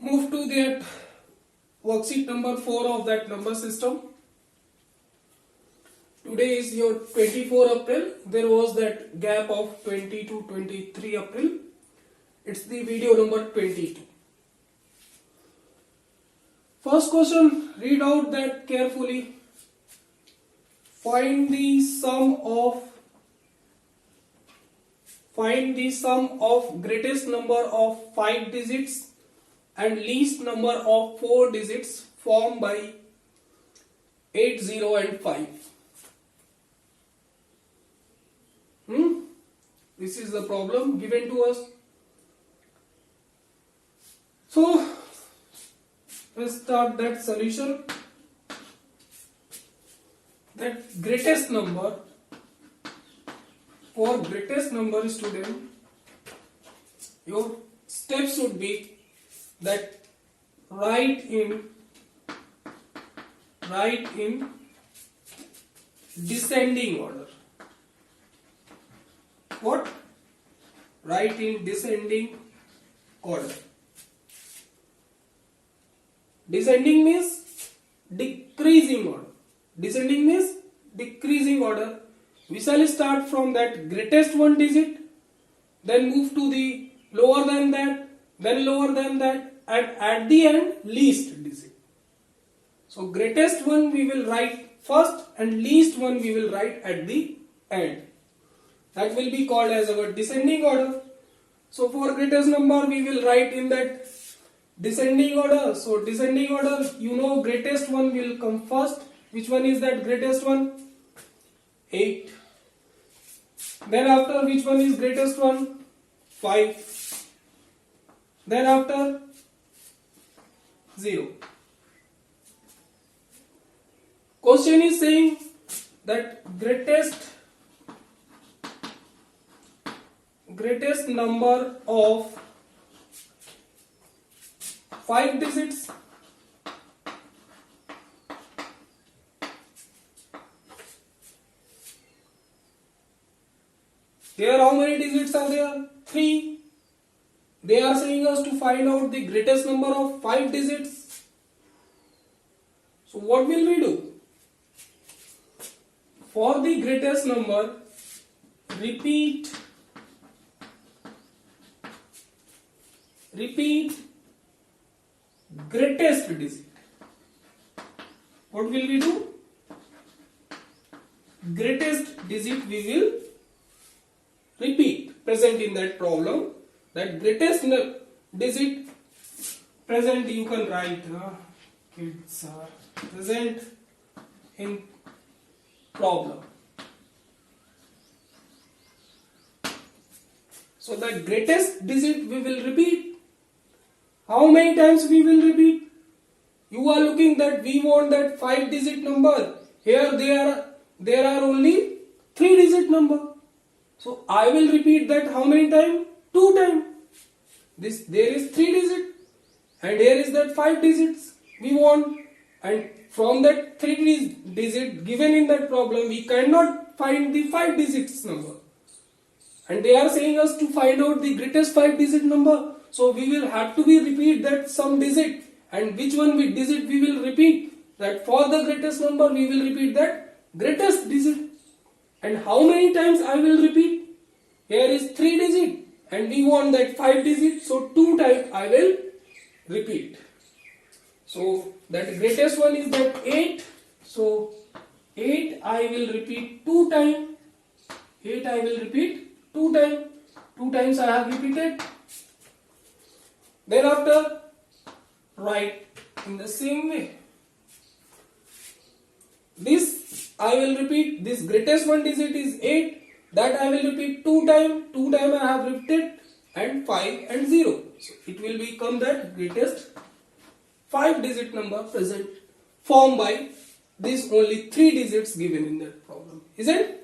Move to that worksheet number 4 of that number system. Today is your 24 April. There was that gap of 20 to 23 April. It's the video number 22. First question, read out that carefully. Find the sum of greatest number of 5 digits and least number of 4 digits formed by 8, 0 and 5. This is the problem given to us. So let's start that solution. That greatest number, for greatest number student, your steps would be that write in descending order. What? Write in descending order. Descending means decreasing order. Descending means decreasing order. We shall start from that greatest one digit, then move to the lower than that, then lower than that, and at the end least digit. So greatest one we will write first and least one we will write at the end. That will be called as our descending order. So for greatest number we will write in that descending order. So descending order, you know, greatest one will come first. Which one is that greatest one? 8. Then after, which one is greatest one? 5. Then after 0. Question is saying that greatest number of 5 digits here. How many digits are there? 3. They are saying us to find out the greatest number of 5 digits. So what will we do? For the greatest number, repeat greatest digit. What will we do? Greatest digit we will repeat. Present in that problem, that greatest digit present you can write. Kids are present in problem. So the greatest digit we will repeat. How many times we will repeat? You are looking that we want that 5 digit number. Here there are only 3 digit number. So I will repeat that how many times? 2 times. There is 3 digit and here is that 5 digits we want, and from that 3 digit given in that problem we cannot find the 5 digits number, and they are saying us to find out the greatest 5 digit number. So we will have to be repeat that some digit, and which one with digit we will repeat. That for the greatest number we will repeat that greatest digit. And how many times I will repeat? Here is 3 digit and we want that 5 digit, so 2 times I will repeat. So that greatest one is that 8. So 8 I will repeat 2 times. 8 I will repeat 2 times. 2 times I have repeated. Then after, write in the same way. This I will repeat, this greatest one digit is 8. That I will repeat 2 times. 2 times I have repeated, and 5 and 0. So it will become that greatest 5 digit number present, formed by these only 3 digits given in that problem. Isn't it?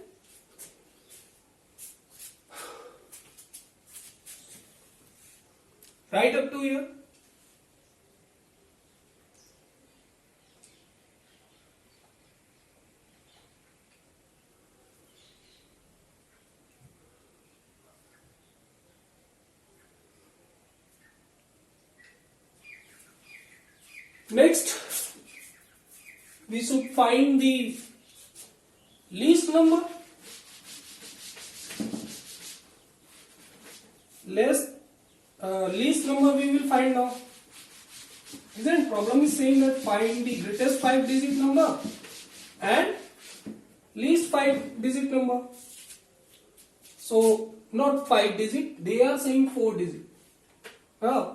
Right up to here. Next, we should find the least number. Least number we will find now. Isn't problem is saying that find the greatest 5-digit number and least 5-digit number. So not 5-digit, they are saying 4-digit.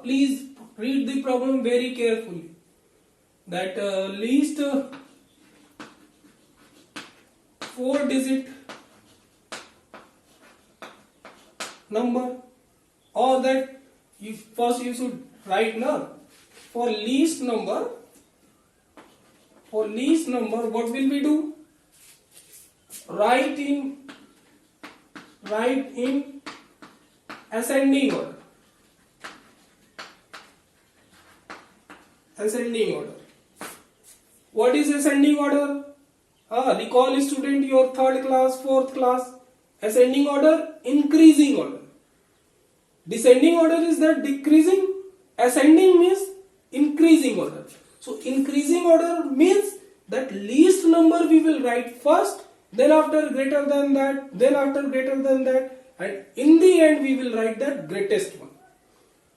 Please read the problem very carefully. That least 4-digit number, or that first you should write now. For least number, what will we do? Write in ascending order. Ascending order. What is ascending order? Recall student your 3rd class, 4th class. Ascending order, increasing order. Descending order is that decreasing. Ascending means increasing order. So increasing order means that least number we will write first, then after greater than that, then after greater than that, and in the end we will write that greatest one.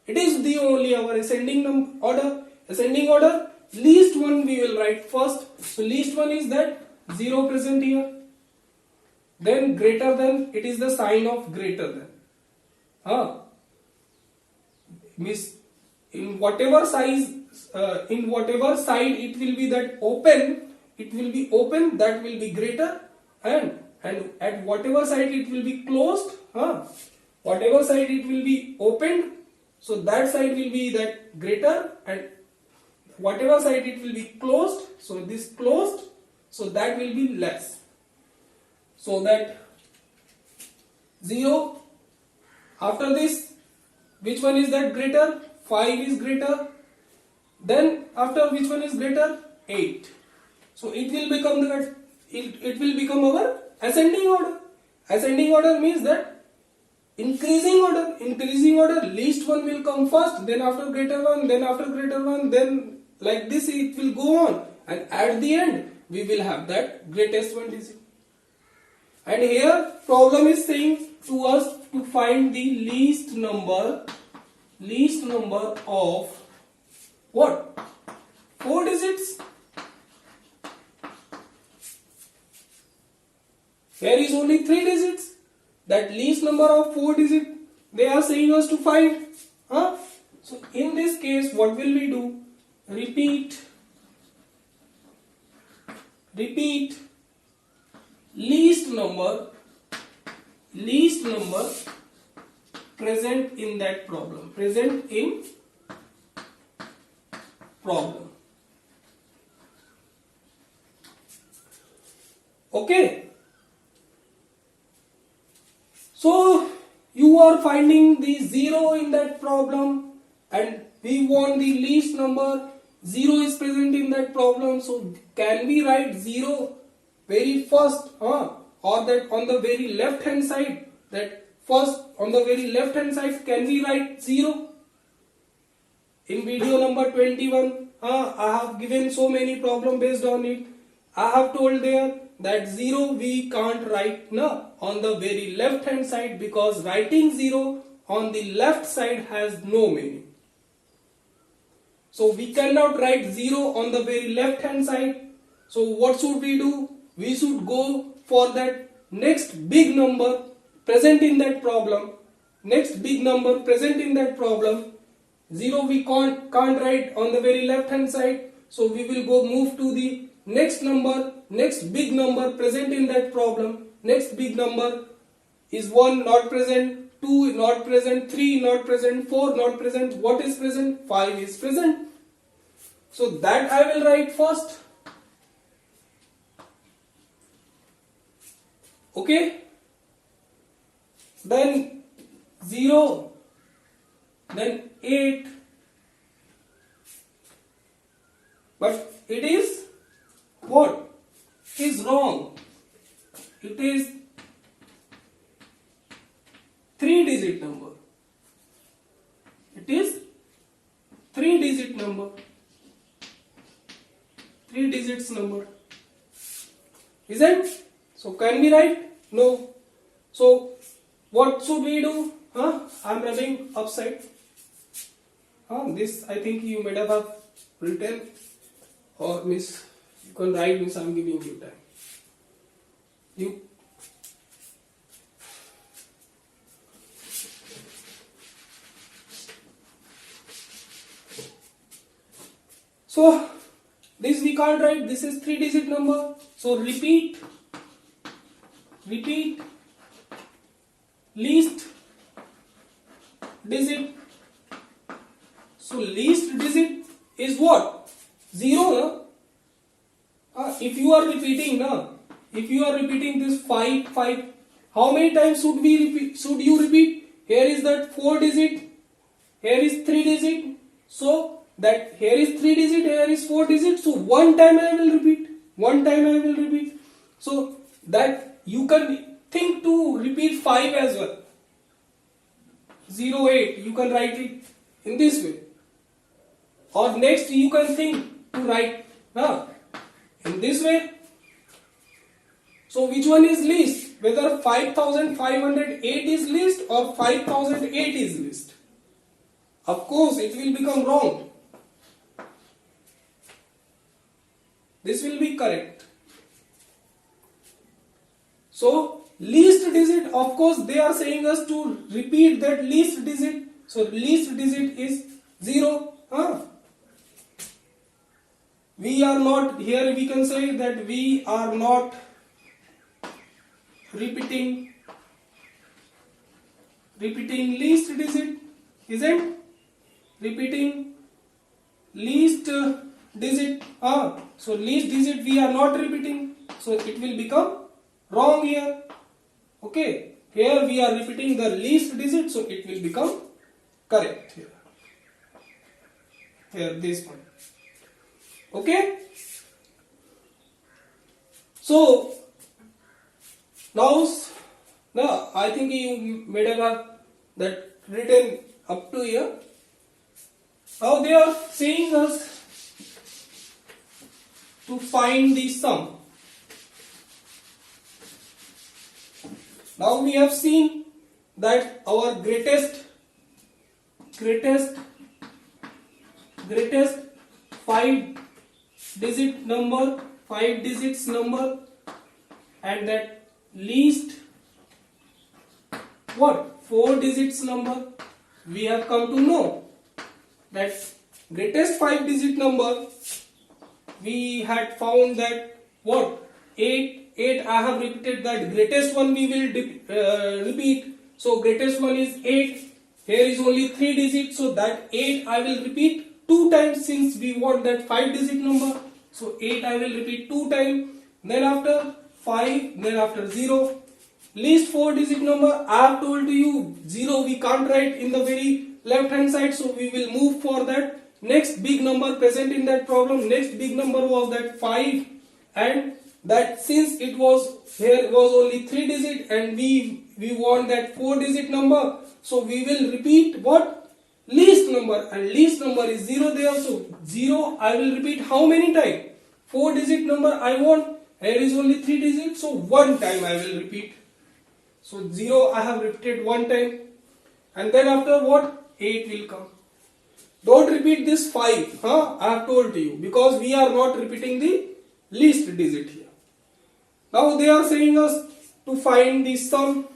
It is the only our ascending order. Ascending order, least one we will write first. So least one is that 0 present here. Then greater than, it is the sign of greater than. Means in whatever size, in whatever side it will be that open, that will be greater, and at whatever side it will be closed, whatever side it will be opened, so that side will be that greater, and whatever side it will be closed, so this closed, so that will be less. So that 0, after this, which one is that greater? 5 is greater. Then after which one is greater? 8. So it will become our ascending order. Ascending order means that increasing order. Increasing order, least one will come first, then after greater one, then after greater one, then like this it will go on, and at the end we will have that greatest one digit. And here problem is saying to us to find the least number of what? 4 digits. There is only 3 digits. That least number of 4 digits they are saying us to find. So in this case, what will we do? Repeat least number present in that problem. Present in problem. Okay. So you are finding the 0 in that problem, and we want the least number. 0 is present in that problem. So can we write 0 very first, or that on the very left hand side? That first on the very left hand side, can we write 0? In video number 21, I have given so many problems based on it. I have told there that 0 we can't write on the very left hand side, because writing 0 on the left side has no meaning. So we cannot write 0 on the very left hand side. So what should we do? We should go for that next big number present in that problem. Next big number present in that problem. 0 we can't write on the very left hand side. So we will move to the next number, next big number present in that problem. Next big number is 1 not present, 2 not present, 3 not present, 4 not present. What is present? 5 is present. So that I will write first. Okay. Then 0, then 8. But it is what? It is wrong. It is 3-digit number. It is 3-digit number. 3 digits number. Isn't? So can we write? No. So what should we do? I'm rubbing upside. This I think you might have written, or miss you can write, miss I'm giving you time. You so this we can't write, this is 3 digit number. So repeat least digit. So least digit is what? 0. If you are repeating this 5, how many times should you repeat? Here is that 4 digit, here is 3 digit. So that here is 3 digit, here is 4 digit. So one time I will repeat. So that you can think to repeat 5 as well. 08, you can write it in this way. Or next you can think to write in this way. So which one is least? Whether 5508 is least or 5008 is least? Of course it will become wrong. This will be correct. So least digit, of course they are saying us to repeat that least digit. So least digit is 0. We are not, here we can say that we are not repeating least digit, isn't? Repeating least digit. So least digit we are not repeating. So it will become wrong here. Okay. Here we are repeating the least digit. So it will become correct here. Here this one. Okay. So now I think you may have that written up to here. Now they are saying us to find the sum. Now we have seen that our greatest 5 digits number, and that least 4 digits number. We have come to know that greatest 5 digit number, we had found that 8. I have repeated that greatest one we will repeat. So greatest one is 8. Here is only 3 digits, so that 8 I will repeat 2 times since we want that 5 digit number. So 8 I will repeat 2 times. Then after 5, then after 0. Least 4 digit number, I have told to you 0 we can't write in the very left hand side, so we will move for that next big number present in that problem. Next big number was that 5, and that since it was here was only 3 digit and we want that 4 digit number, so we will repeat what? Least number, and least number is 0 there. So 0 I will repeat how many times? 4 digit number I want, here is only 3 digits, so 1 time I will repeat. So 0 I have repeated 1 time, and then after what? 8 will come. Don't repeat this 5, I have told you, because we are not repeating the least digit here. Now they are saying us to find the sum.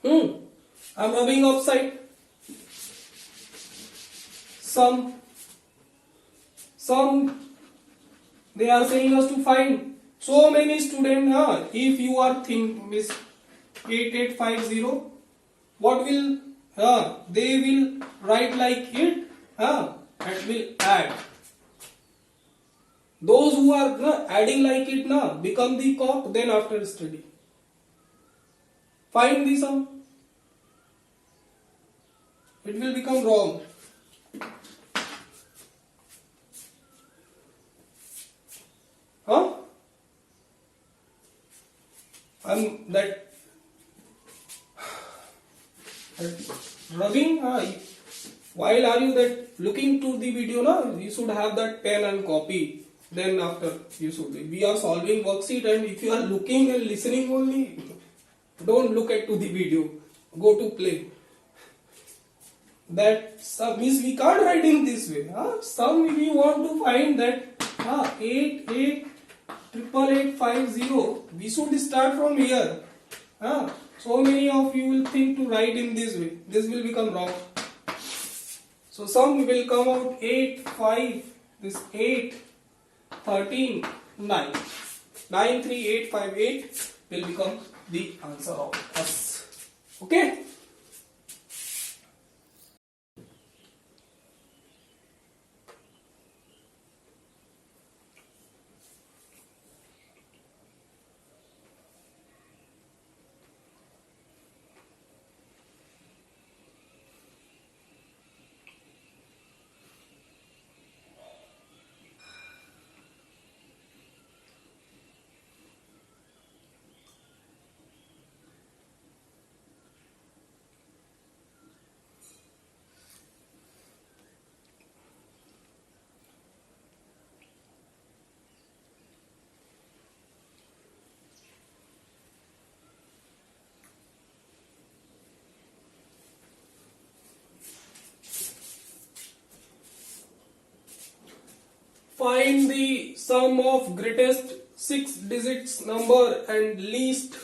I'm rubbing upside. Sum. They are saying us to find. So many students, if you are thinking, miss 8850, what will they will write like it, and will add. Those who are adding like it become the cock, then after study. Find the sum. It will become wrong. That rubbing, while are you that looking to the video, you should have that pen and copy. then after you should be. We are solving worksheet, and if you are looking and listening only, don't look at to the video. Go to play. That sum means we can't write in this way. Sum we want to find that 8 8 88850. We should start from here. So many of you will think to write in this way. This will become wrong. So sum will come out 8 5 this 8 13 9 93858 will become the answer of us. Okay. Find the sum of greatest 6 digits number and least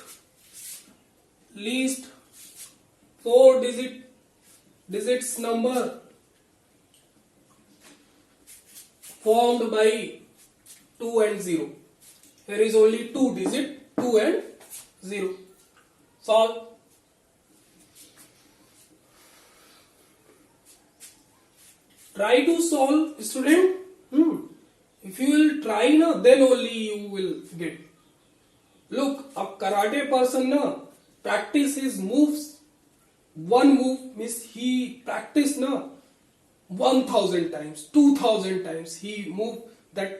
4 digits number formed by 2 and 0. There is only 2 digits, 2 and 0. Solve. Try to solve, student. If you will try na, then only you will get. Look, a karate person na practice his moves. One move means he practice na 1000 times, 2000 times. He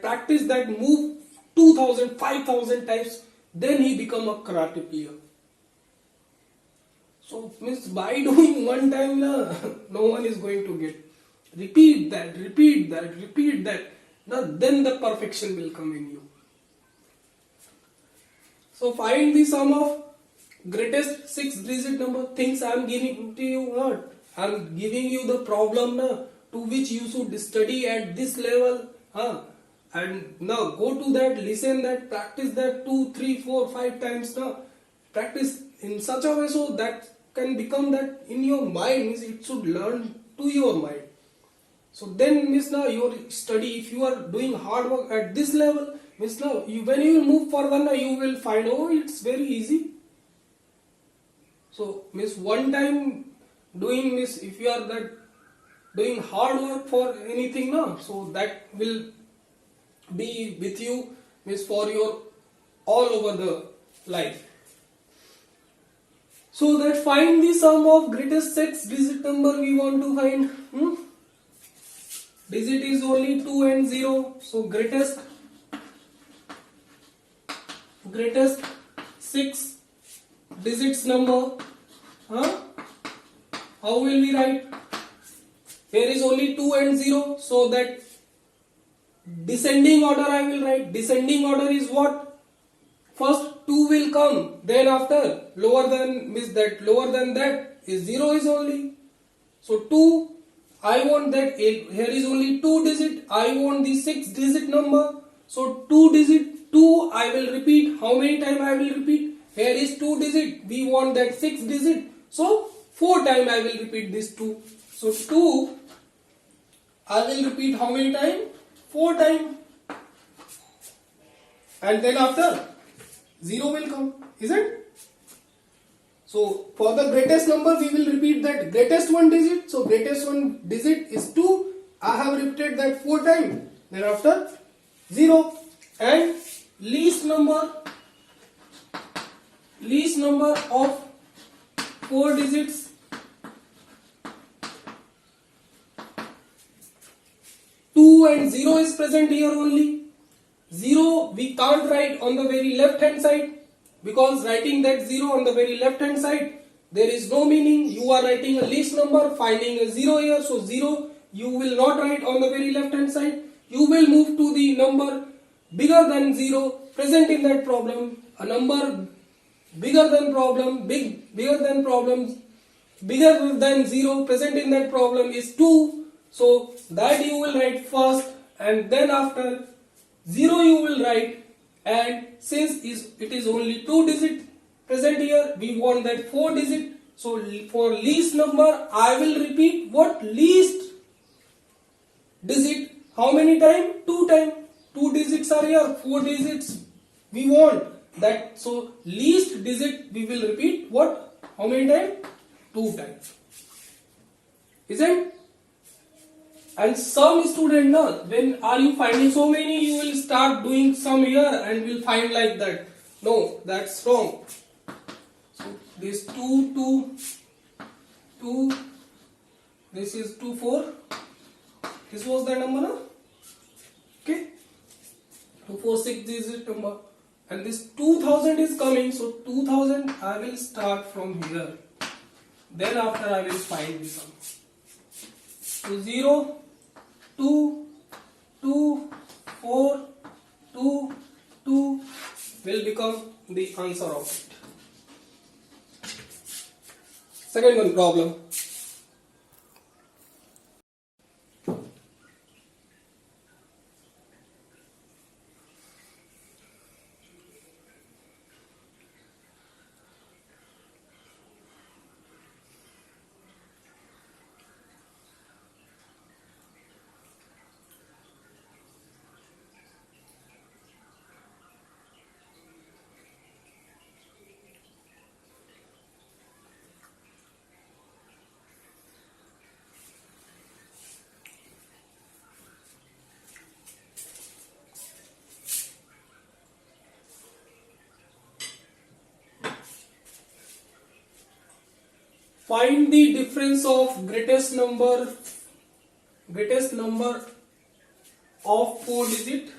practice that move 2000, 5000 times. Then he become a karate player. So means by doing one time na, no one is going to get. Repeat that. Now then the perfection will come in you. So find the sum of greatest 6 digit number. Things I am giving to you what? I am giving you the problem to which you should study at this level. And now go to that, listen that, practice that 2, 3, 4, 5 times. Practice in such a way so that can become that in your mind. It should learn to your mind. So then means now your study, if you are doing hard work at this level, means now when you move further now you will find, oh, it's very easy. So means one time doing means if you are that doing hard work for anything now, so that will be with you means for your all over the life. So that find the sum of greatest 6 digit number we want to find. Digit is only 2 and 0. So greatest 6 digits number. How will we write? Here is only 2 and 0. So that descending order I will write. Descending order is what? First 2 will come. Then after lower than that is 0 is only. So 2. I want that here is only 2 digit. I want the 6 digit number. So 2 I will repeat. How many times I will repeat? Here is 2 digit. We want that 6 digit. So 4 times I will repeat this 2. So 2 I will repeat how many times? 4 times. And then after 0 will come. Is it? So for the greatest number we will repeat that greatest one digit. So greatest one digit is 2. I have repeated that 4 times. Then after 0. And least number of 4 digits. 2 and 0 is present here only. 0 we can't write on the very left hand side. Because writing that 0 on the very left hand side, there is no meaning. You are writing a least number, finding a 0 here. So 0 you will not write on the very left hand side. You will move to the number bigger than 0 present in that problem, a number bigger than problem, bigger than 0 present in that problem is 2. So that you will write first, and then after 0 you will write, and since it is only 2 digit present here, we want that 4 digit. So for least number I will repeat what least digit, how many time? 2 time. 2 digits are here, 4 digits we want that, so least digit we will repeat what, how many time? 2 times, isn't? And some student, now when are you finding so many, you will start doing some here and will find like that. No, that's wrong. So this 2 2 2, this is 2 4, this was the number, no? Okay, 2 4 6 digit number, and this 2000 is coming, so 2000 I will start from here, then after I will find the sum. So 0 2 2 4 2 2 will become the answer of it. Second one problem. Find the difference of greatest number of 4 digit,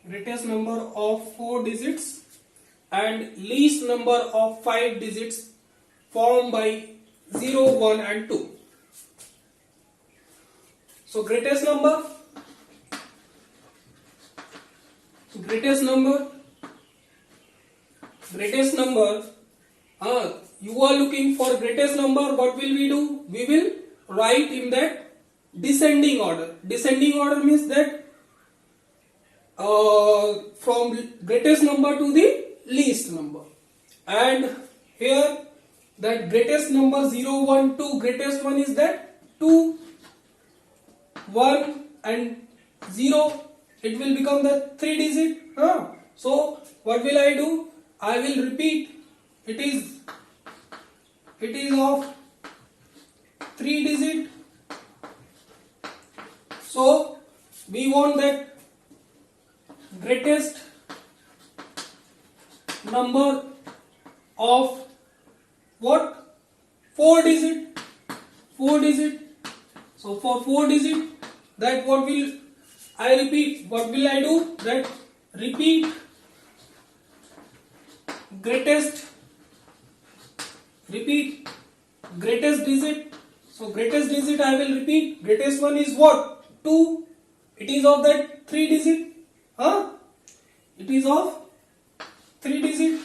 greatest number of 4 digits and least number of 5 digits formed by 0, 1 and 2. So greatest number you are looking for greatest number, what will we do? We will write in that descending order. Descending order means that from greatest number to the least number. And here that greatest number 0, 1, 2, greatest one is that 2, 1 and 0. It will become the 3 digit. So what will I do? I will repeat. It is of 3 digit. So we want that greatest number of what? 4 digit. 4 digit. So for 4 digit, that what will I repeat? What will I do? That repeat greatest digit. So greatest digit I will repeat. Greatest one is what? 2. It is of that 3 digit. It is of 3 digit.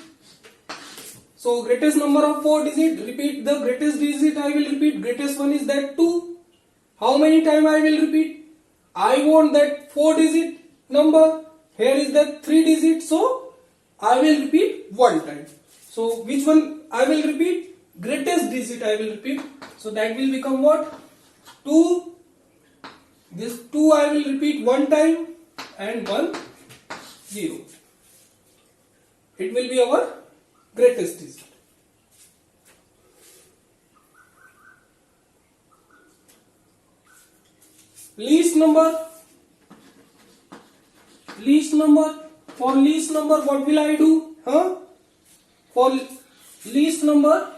So greatest number of 4 digit. Repeat the greatest digit I will repeat. Greatest one is that 2. How many time I will repeat? I want that 4 digit number. Here is that 3 digit. So I will repeat 1 time. So which one I will repeat? Greatest digit I will repeat. So that will become what? 2. This 2 I will repeat 1 time and 1 0. It will be our greatest digit. Least number. For least number, what will I do? For least number,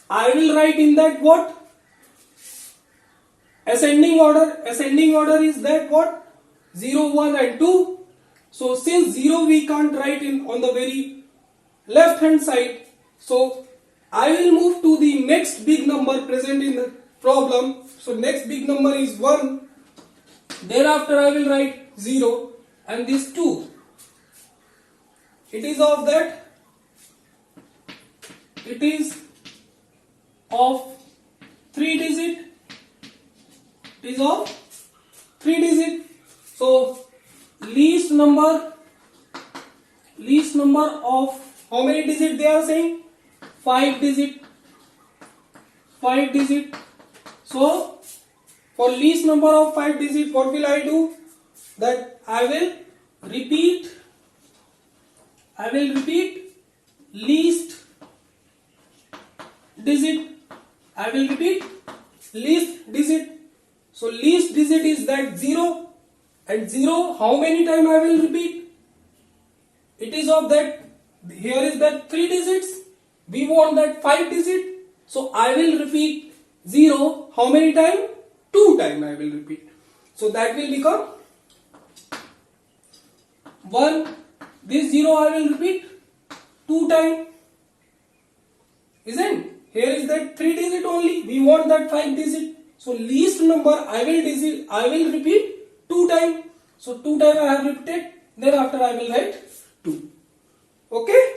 I will write in that what? Ascending order. Ascending order is that what? 0, 1 and 2. So since 0 we can't write on the very left hand side, so I will move to the next big number present in the problem. So next big number is 1. Thereafter I will write 0 and this 2. It is of that. It is of 3 digit. It is of 3 digit. So least number of how many digit they are saying? 5 digit. 5 digit. So for least number of 5 digit, what will I do? That I will repeat least digit. I will repeat least digit. So least digit is that 0, and 0 how many time I will repeat? It is of that, here is that 3 digits. We want that 5 digit. So I will repeat 0 how many time? 2 time I will repeat. So that will become 1. This 0 I will repeat 2 time. Isn't? Here is that 3 digit only. We want that 5 digit. So least number I will repeat 2 time. So 2 time I have repeated. Thereafter I will write 2. Okay?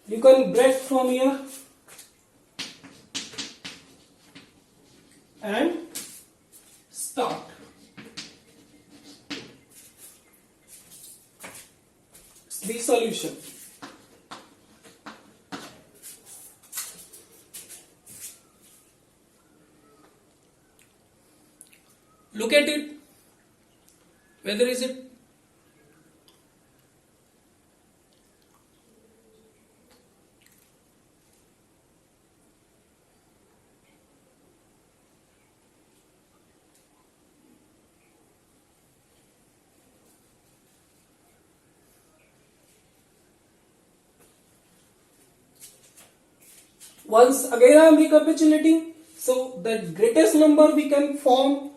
You can break from here and start. The solution. Look at it. Whether is it once again I am recapitulating. So the greatest number we can form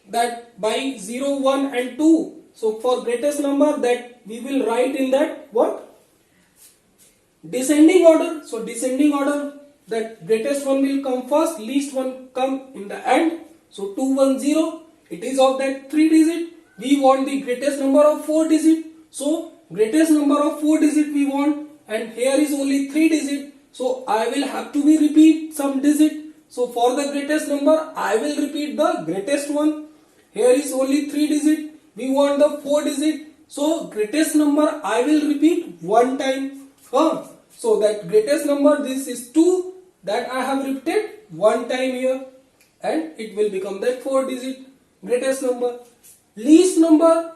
that by 0, 1 and 2. So for greatest number that we will write in that what? Descending order. So descending order, that greatest one will come first, least one come in the end. So 2, 1, 0. It is of that 3 digit. We want the greatest number of 4 digit. So greatest number of 4 digit we want, and here is only 3 digit. So I will have to be repeat some digit. So for the greatest number I will repeat the greatest one. Here is only 3 digit. We want the 4 digit. So greatest number I will repeat 1 time. So that greatest number, this is 2, that I have repeated 1 time here, and it will become that 4 digit greatest number. Least number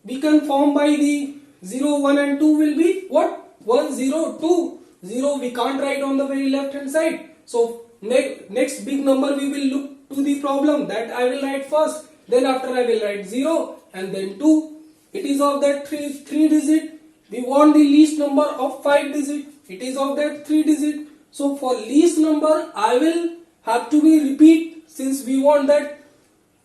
we can form by the 0, 1 and 2 will be what? 1, 0, 2. 0 we can't write on the very left hand side. So next big number we will look to the problem, that I will write first. Then after I will write 0 and then 2. It is of that 3 digit. We want the least number of 5 digit. It is of that 3 digit. So for least number I will have to be repeat, since we want that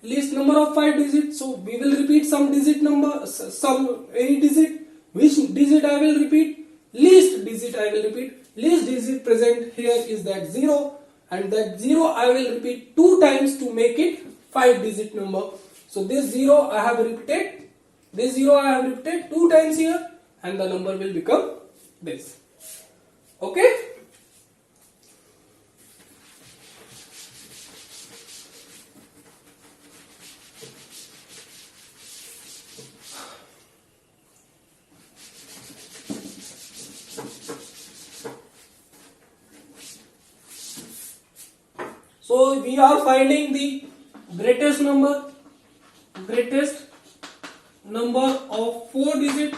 least number of 5 digits. So we will repeat some digit number, some any digit. Which digit I will repeat? Least digit I will repeat. Least digit present here is that 0, and that 0 I will repeat 2 times to make it 5 digit number. So this 0 I have repeated. This 0 I have repeated 2 times here, and the number will become this. Okay? So we are finding the greatest number of 4 digit.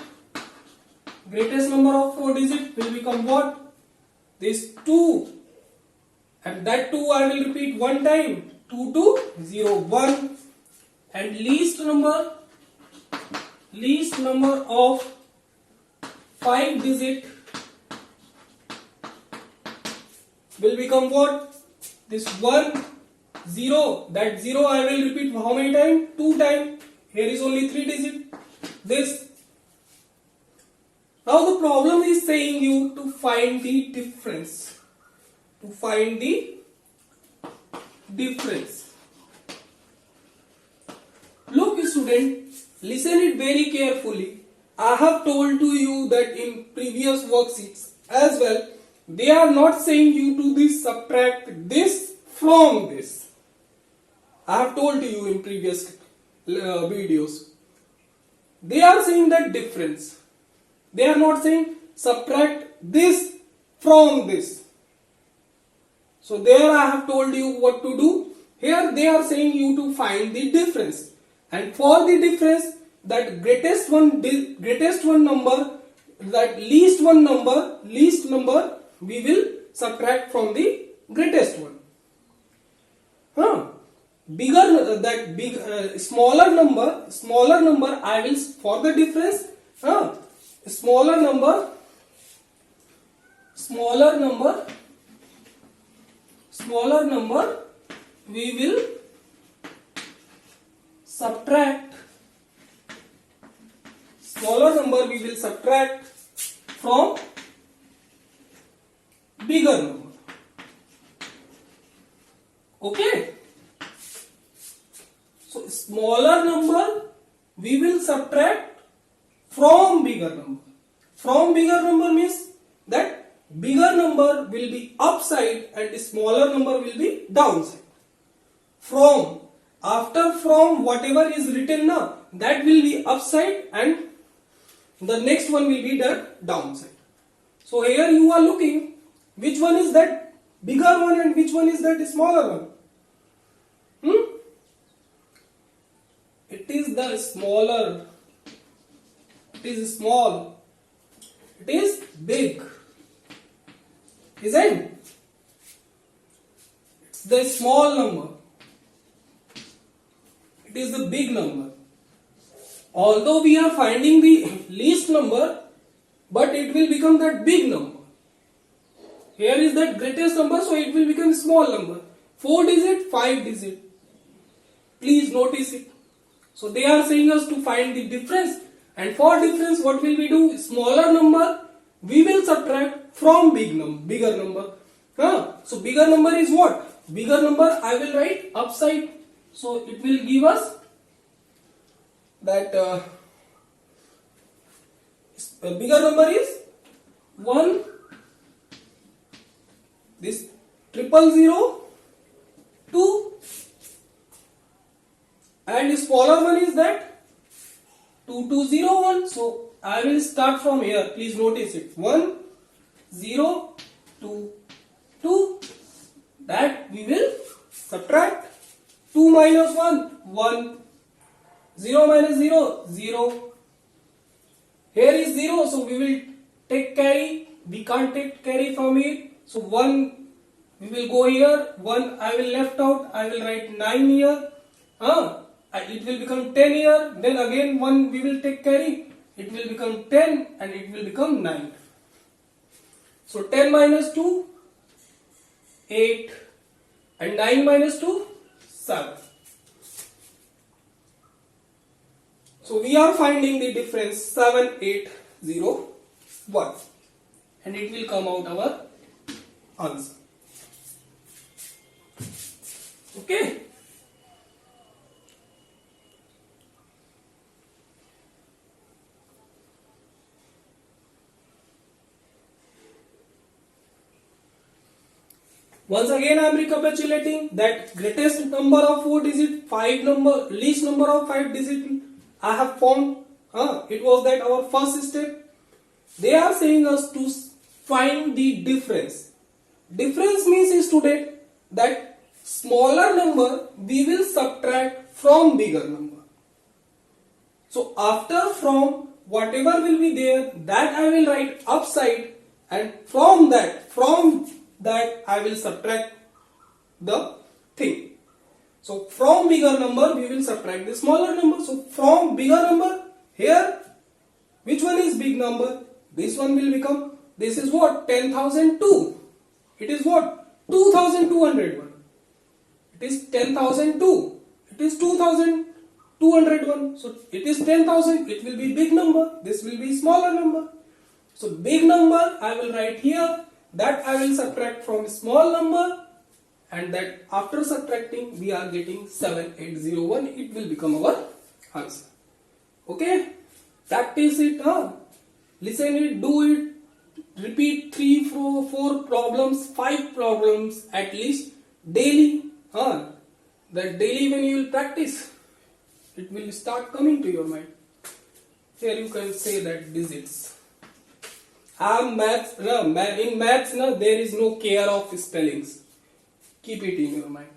Greatest number of 4 digit will become what? This 2, and that 2 I will repeat 1 time. 2, 2, 0, 1. And least number of 5 digit will become what? This 1, 0. That 0 I will repeat how many times? 2 times. Here is only 3 digit. This. Now the problem is saying you to find the difference. To find the difference. Look student, listen it very carefully. I have told to you that in previous worksheets as well, they are not saying you to this subtract this from this. I have told to you in previous videos. They are saying that difference. They are not saying subtract this from this. So there I have told you what to do. Here they are saying you to find the difference. And for the difference, that greatest one number, that least number, we will subtract from the greatest one. Smaller number I will, for the difference, smaller number we will subtract from bigger number. Okay, so smaller number we will subtract from bigger number. From bigger number means that bigger number will be upside and the smaller number will be downside. From, after from, whatever is written now, that will be upside and the next one will be the downside. So here you are looking which one is that bigger one and which one is that smaller one. It is the smaller. It is small. It is big. Isn't it? It's the small number. It is the big number. Although we are finding the least number, but it will become that big number. Here is that greatest number, so it will become small number. 4 digit, 5 digit. Please notice it. So they are saying us to find the difference. And for difference, what will we do? Smaller number we will subtract from bigger number. So bigger number is what? Bigger number I will write upside. So it will give us that bigger number is 1, this 000, 2, and smaller one is that 2201. So I will start from here. Please notice it. 1, 0, 2, 2. That we will subtract. 2 minus 1, 1. 0 minus 0, 0. Here is 0, so we will take carry. We can't take carry from here. So 1, we will go here. 1 I will left out. I will write 9 here. It will become 10 here. Then again 1 we will take carry. It will become 10 and it will become 9. So 10 minus 2, 8. And 9 minus 2, 7. So we are finding the difference 7801 and it will come out our answer. Okay. Once again I am recapitulating that greatest number of 4 digit, 5 number, least number of 5 digit I have found. It was that our first step. They are saying us to find the difference. Difference means student that smaller number we will subtract from bigger number. So after from, whatever will be there, that I will write upside, and from that I will subtract the thing. So from bigger number we will subtract the smaller number. So from bigger number, here which one is big number? This one will become, this is what? 10,002. It is what? 2,201. It is 10,002. It is 2,201. So it is 10,000. It will be big number. This will be smaller number. So big number I will write here. That I will subtract from small number. And that after subtracting we are getting 7801. It will become our answer. Okay? Practice it. Listen it. Do it. Repeat 3, 4 problems, 5 problems at least daily. That daily when you will practice, it will start coming to your mind. Here you can say that digits. In maths, there is no care of spellings. Keep it in your mind.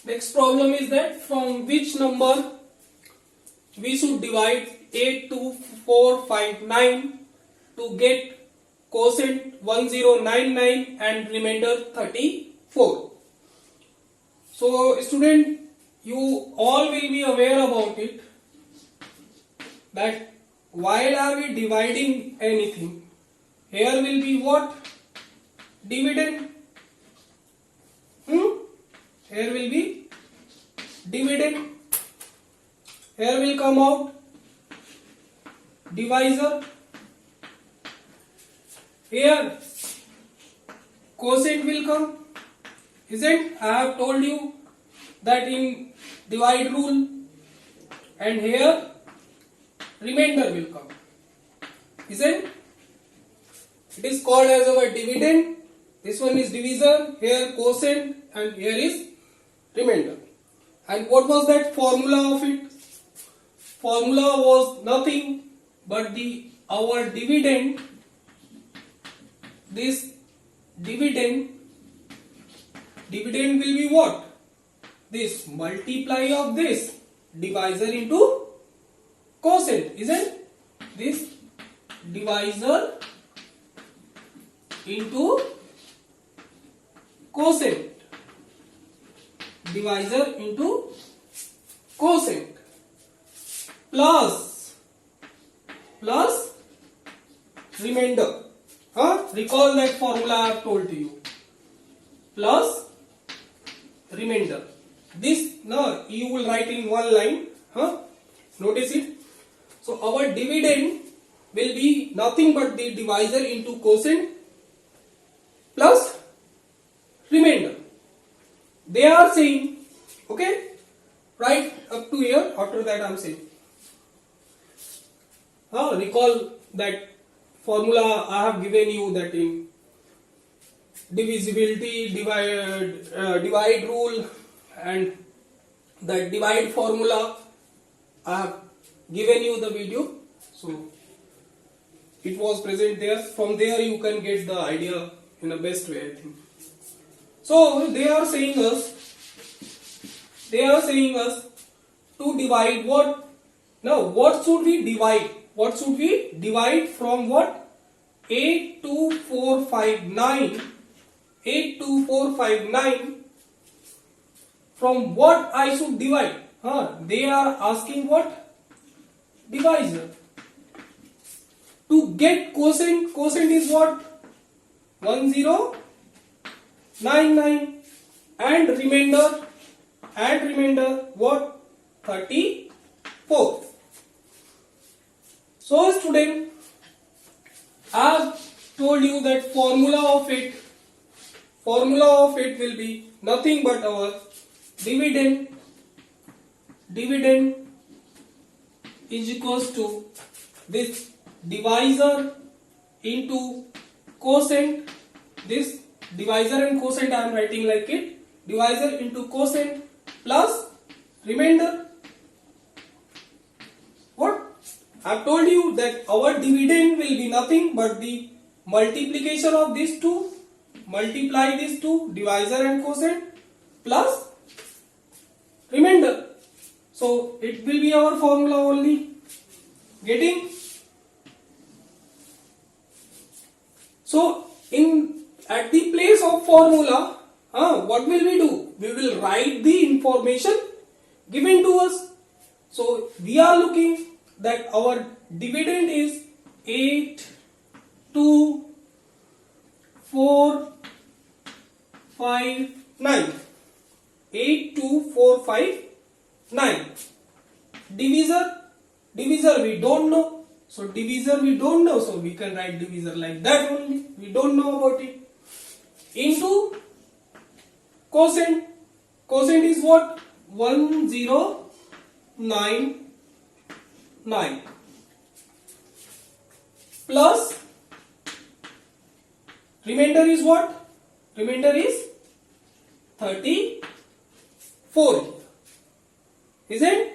Next problem is that from which number we should divide 82459 to get quotient 1099 and remainder 34. So student, you all will be aware about it that while are we dividing anything, here will be what? Dividend. Here will be dividend. Here will come out divisor. Here quotient will come. Isn't? I have told you that in divide rule. And here remainder will come. Isn't? It is called as our dividend. This one is divisor. Here quotient and here is remainder. And what was that formula of it? Formula was nothing but our dividend. This dividend will be what? This multiply of this divisor into quotient, isn't? This divisor into quotient. Divisor into quotient plus remainder. Recall that formula I have told to you. Plus remainder. This now you will write in one line. Notice it. So our dividend will be nothing but the divisor into quotient plus remainder. They are saying, okay, right up to here. After that I am saying, recall that formula I have given you, that in divisibility, divide rule, and that divide formula I have given you the video. So it was present there. From there you can get the idea in the best way, I think. So they are saying us to divide what? Now what should we divide? What should we divide from what? 82459. 82459. From what I should divide? They are asking what? Divisor. To get quotient, quotient is what? 1099. And remainder what? 34. So student, I have told you that formula of it will be nothing but our dividend is equals to this divisor into quotient. This divisor and quotient I am writing like it. Divisor into quotient plus remainder. What? I have told you that our dividend will be nothing but the multiplication of these two. Multiply these two, divisor and quotient, plus remainder. So it will be our formula only. Getting? So at the place of formula, what will we do? We will write the information given to us. So we are looking that our dividend is 8, 2, 4, 5, 9. 8, 2, 4, 5, 9. Divisor we don't know. So divisor we don't know. So we can write divisor like that only. We don't know about it. Into quotient. Quotient is what? 1099 plus remainder is what? Remainder is 34. Isn't?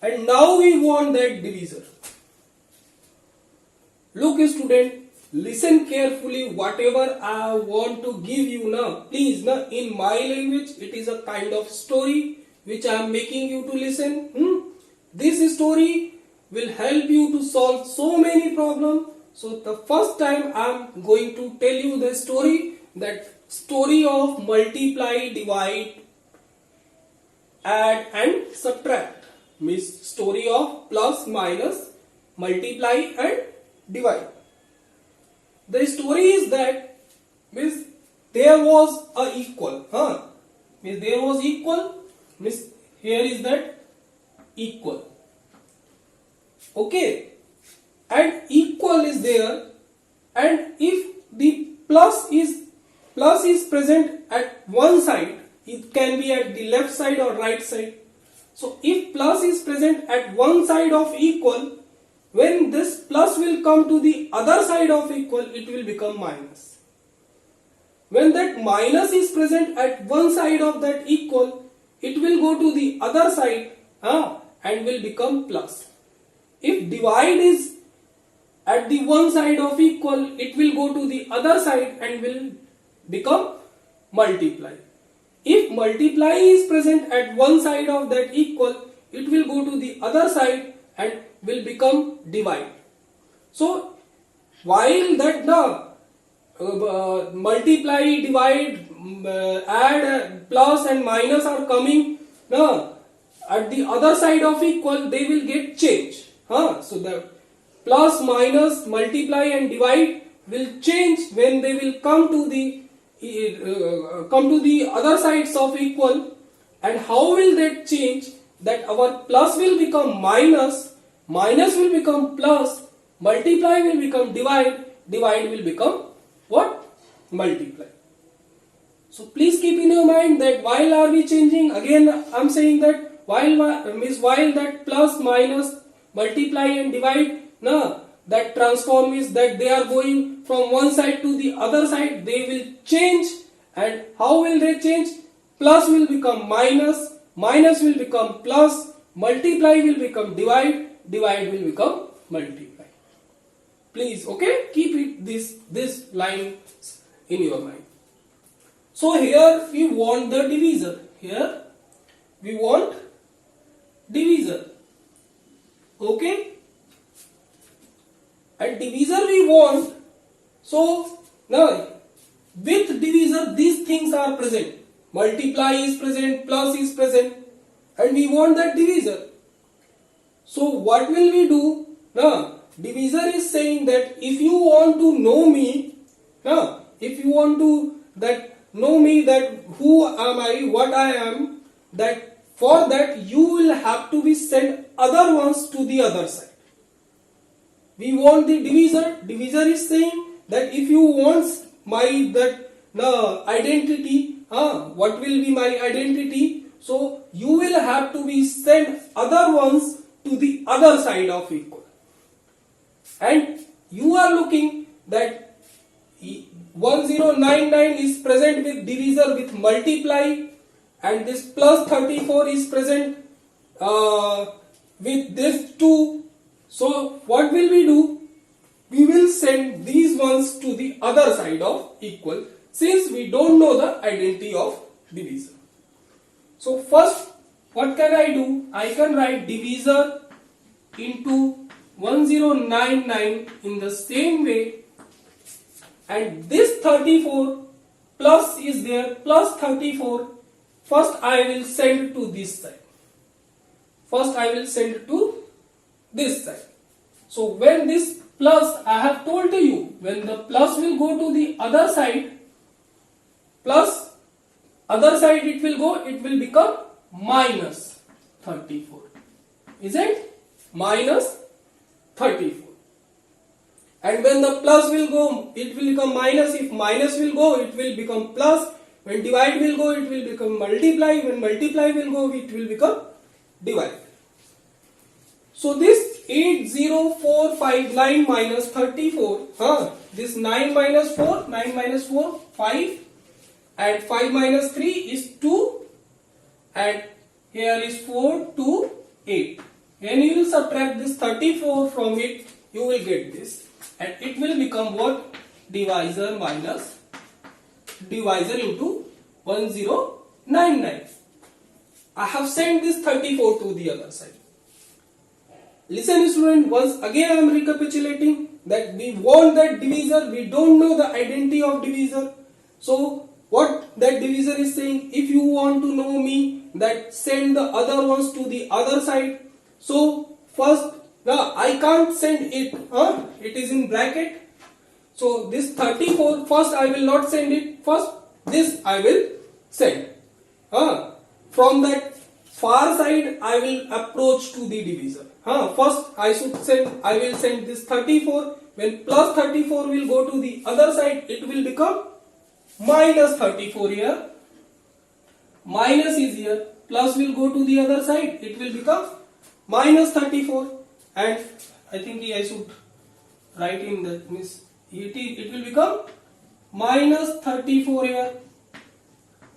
And now we want that divisor. Look student, listen carefully whatever I want to give you now. Please, now in my language it is a kind of story which I am making you to listen. This story will help you to solve so many problems. So the first time I am going to tell you the story, that story of multiply, divide, add and subtract. Means story of plus, minus, multiply and divide. The story is that means there was a equal. Means there was equal. Means here is that equal. Okay. And equal is there. And if the plus is present at one side, it can be at the left side or right side. So if plus is present at one side of equal, when this plus will come to the other side of equal, it will become minus. When that minus is present at one side of that equal, it will go to the other side and will become plus. If divide is at the one side of equal, it will go to the other side and will become multiply. If multiply is present at one side of that equal, it will go to the other side and will become divide. So while that multiply, divide, add, plus and minus are coming at the other side of equal, they will get change. So the plus, minus, multiply and divide will change when they will come to the other sides of equal. And how will that change? That our plus will become minus, minus will become plus, multiply will become divide, divide will become what? Multiply. So please keep in your mind that while are we changing, again I am saying that while that plus, minus, multiply and divide, that transform is that they are going from one side to the other side, they will change. And how will they change? Plus will become minus, minus will become plus, multiply will become divide, divide will become multiply. Please, okay, keep it this line in your mind. So here we want the divisor. Here we want divisor. Okay. And divisor we want. So now with divisor these things are present. Multiply is present, plus is present, and we want that divisor. So what will we do? Now divisor is saying that if you want to know me, if you want to know me that who am I, what I am, that for that you will have to be sent other ones to the other side. We want the divisor. Divisor is saying that if you want my identity, what will be my identity? So you will have to be sent other ones to the other side of equal. And you are looking that 1099 is present with divisor with multiply, and this plus 34 is present with this 2. So what will we do? We will send these ones to the other side of equal, since we don't know the identity of divisor. So first, what can I do? I can write divisor into 1099 in the same way and this 34 plus is there, plus 34. First I will send to this side. First I will send to this side. So when this plus, I have told to you, when the plus will go to the other side, plus other side it will become minus 34. Is it? Minus 34. And when the plus will go, it will become minus. If minus will go, it will become plus. When divide will go, it will become multiply. When multiply will go, it will become divide. So this 8045 minus 34, this 9 minus 4, 5, and 5 minus 3 is 2, and here is 4, 2, 8. When you will subtract this 34 from it, you will get this, and it will become what? Divisor minus divisor into 1099. I have sent this 34 to the other side. Listen student, once again I am recapitulating that we want that divisor, we don't know the identity of divisor. So what that divisor is saying, if you want to know me, that send the other ones to the other side. So first, I can't send it, it is in bracket. So this 34, first I will not send it, first this I will send. From that far side I will approach to the divisor. First I will send this 34. When plus 34 will go to the other side, it will become minus 34 here. Minus is here. Plus will go to the other side, it will become minus 34. And I think I should write in that, means it will become minus 34 here.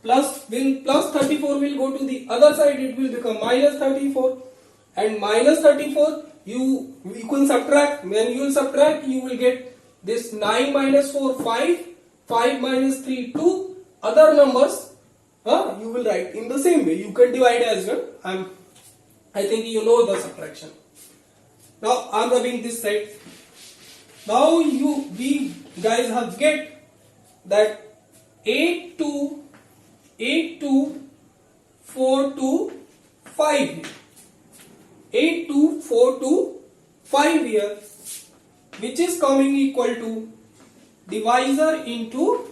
Plus 34 will go to the other side, it will become minus 34. And minus 34, you can subtract. When you will subtract, you will get this 9 minus 4, 5, 5 minus 3, 2. Other numbers, you will write in the same way. You can divide as well. I think you know the subtraction. Now I am rubbing this side. Now we guys have get that 8 2, 4 2, 5. 8 2, 4 2, 5 here, which is coming equal to divisor into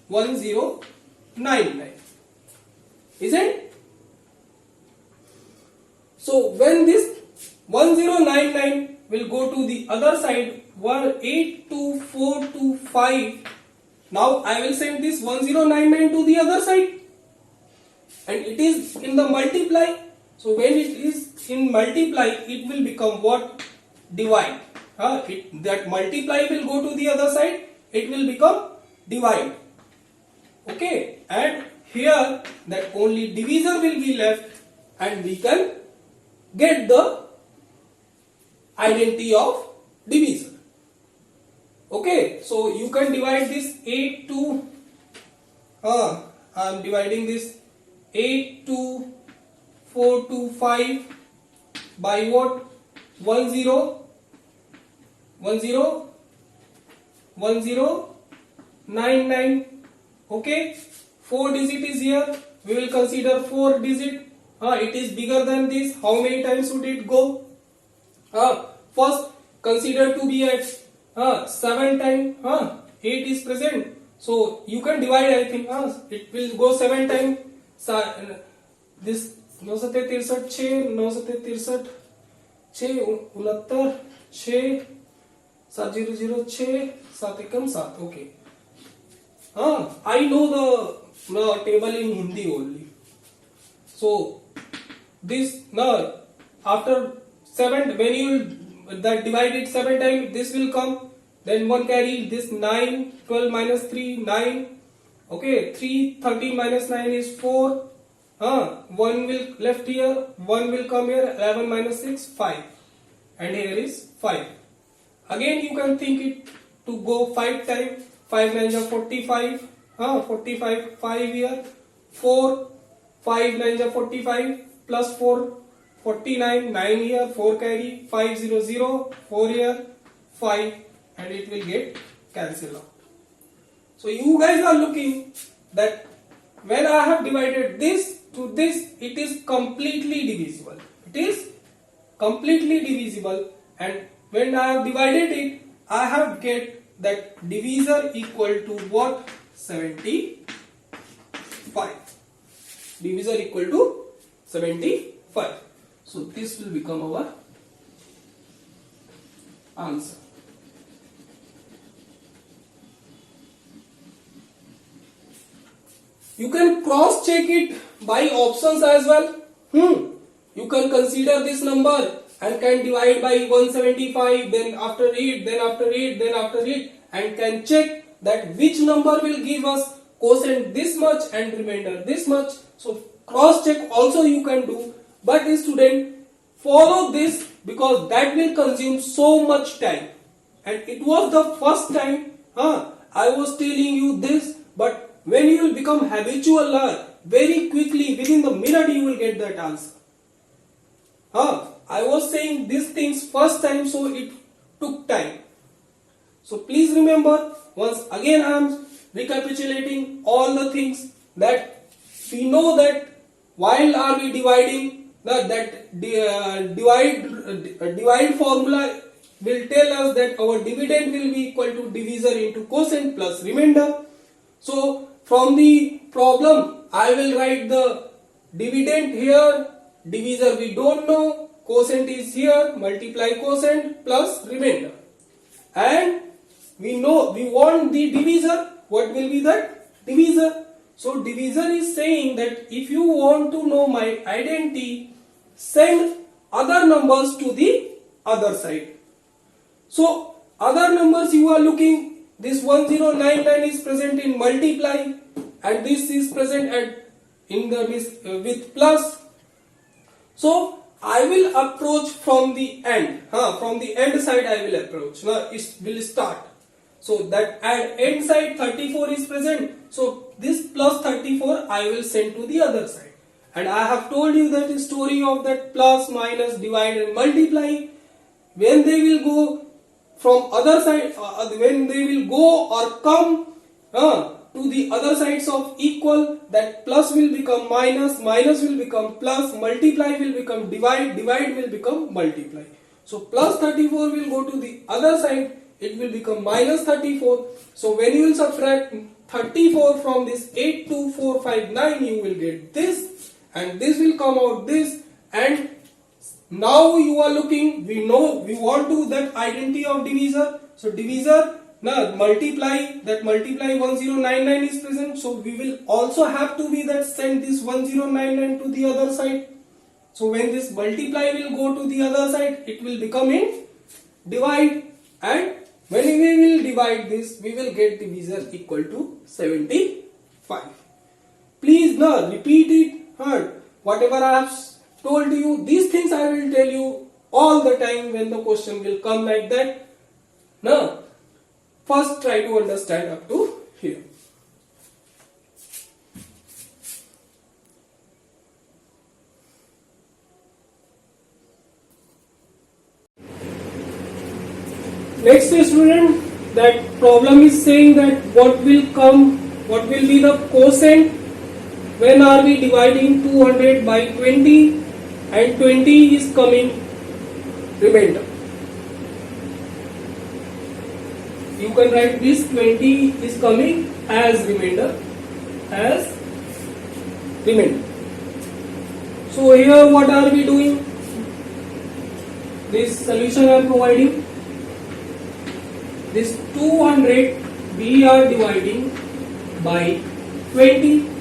1099. Isn't it? So when this 1099 will go to the other side, 8 2, 4 2, 5. Now I will send this 1099 to the other side, and it is in the multiply. So when it is in multiply, it will become what? Divide. That multiply will go to the other side, it will become divide. Okay, and here that only divisor will be left, and we can get the identity of divisor. Okay, so you can divide this 8 to, I am dividing this 8 to 4 to 5 by what? 10 99. Okay, 4 digit is here. We will consider 4 digit. It is bigger than this. How many times would it go? First consider to be at 7 times. 8 is present. So you can divide, I think. It will go 7 times. This 9 Satte 63 6 9 Satte 63 6 69 6 7 0 0 6 7 Ekam 7. Okay. I know the table in Hindi only. So this now after 7, when you will that divide it 7 times, this will come. Then one carry this 9, 12 minus 3 9. Okay, 3 13 minus 9 is 4. 1 will left here, 1 will come here, 11 minus 6 5, and here is 5. Again you can think it to go 5 times. 5 9 are 45, 45 5 here, 4 5 9 are 45 plus 4 49 9 here, 4 carry 5 0 0 4 here 5, and it will get cancelled out. So you guys are looking that when I have divided this to this, it is completely divisible. It is completely divisible, and when I have divided it, I have get that divisor equal to what? 75. Divisor equal to 75. So this will become our answer. You can cross check it by options as well. You can consider this number and can divide by 175, then after it, then after it, then after it, and can check that which number will give us quotient this much and remainder this much. So cross check also you can do, but student, follow this because that will consume so much time, and it was the first time I was telling you this, but when you will become habitual learner, very quickly within the minute you will get that answer. I was saying these things first time, so it took time. So please remember, once again I am recapitulating all the things that we know that while are we dividing, divide formula will tell us that our dividend will be equal to divisor into quotient plus remainder. So from the problem, I will write the dividend here, divisor we don't know, quotient is here, multiply quotient plus remainder. And we know we want the divisor. What will be that? Divisor. So divisor is saying that if you want to know my identity, send other numbers to the other side. So other numbers you are looking, this 1099 is present in multiply, and this is present with plus. So I will approach from the end. From the end side I will approach. Now it will start. So that at end side 34 is present. So this plus 34 I will send to the other side. And I have told you that the story of that plus, minus, divide and multiply. When they will go from other side, when they will go or come to the other sides of equal, that plus will become minus, minus will become plus, multiply will become divide, divide will become multiply. So plus 34 will go to the other side, it will become minus 34. So when you will subtract 34 from this 82459, you will get this, and this will come out this, and now you are looking, we know we want to that identity of divisor. So divisor, now multiply, that multiply 1099 is present, so we will also have to be that send this 1099 to the other side. So when this multiply will go to the other side, it will become in divide, and when we will divide this, we will get divisor equal to 75. Please now repeat it. Whatever I have told you, these things I will tell you all the time when the question will come like that. Now, first try to understand up to here. Next student, that problem is saying that what will be the quotient when are we dividing 200 by 20 and 20 is coming remainder. You can write this 20 is coming as remainder, So here what are we doing? This solution I am providing. This 200 we are dividing by 20.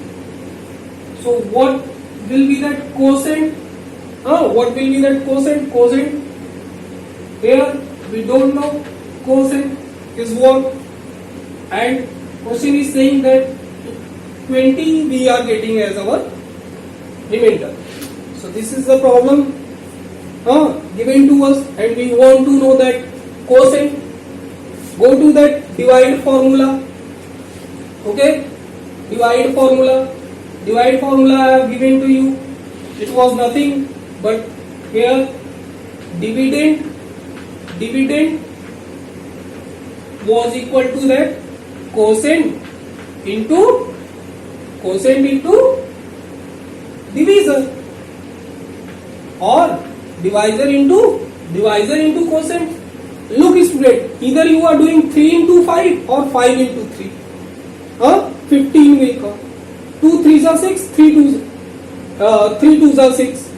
So what will be that quotient? What will be that quotient? Quotient here we don't know. Quotient is what? And question is saying that 20 we are getting as our remainder. So this is the problem given to us, and we want to know that quotient. Go to that divide formula. Okay, divide formula. Divide formula I have given to you. It was nothing but here dividend was equal to that quotient into divisor, or divisor into quotient. Look student, either you are doing 3 into 5 or 5 into 3. 15 will come. 2 3s are 6, 3 2s are 6.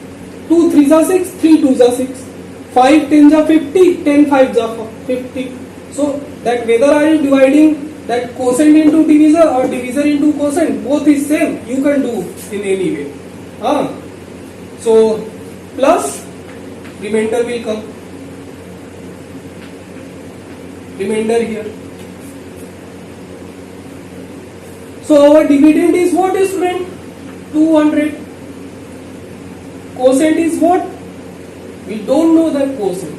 2 3s are 6, 3 2s are 6. 5 10s are 50, 10 5s are 50. So that whether are you dividing that quotient into divisor or divisor into quotient, both is same. You can do in any way. So plus remainder will come. Remainder here. So our dividend is what, student? 200. Quotient is what? We don't know that quotient.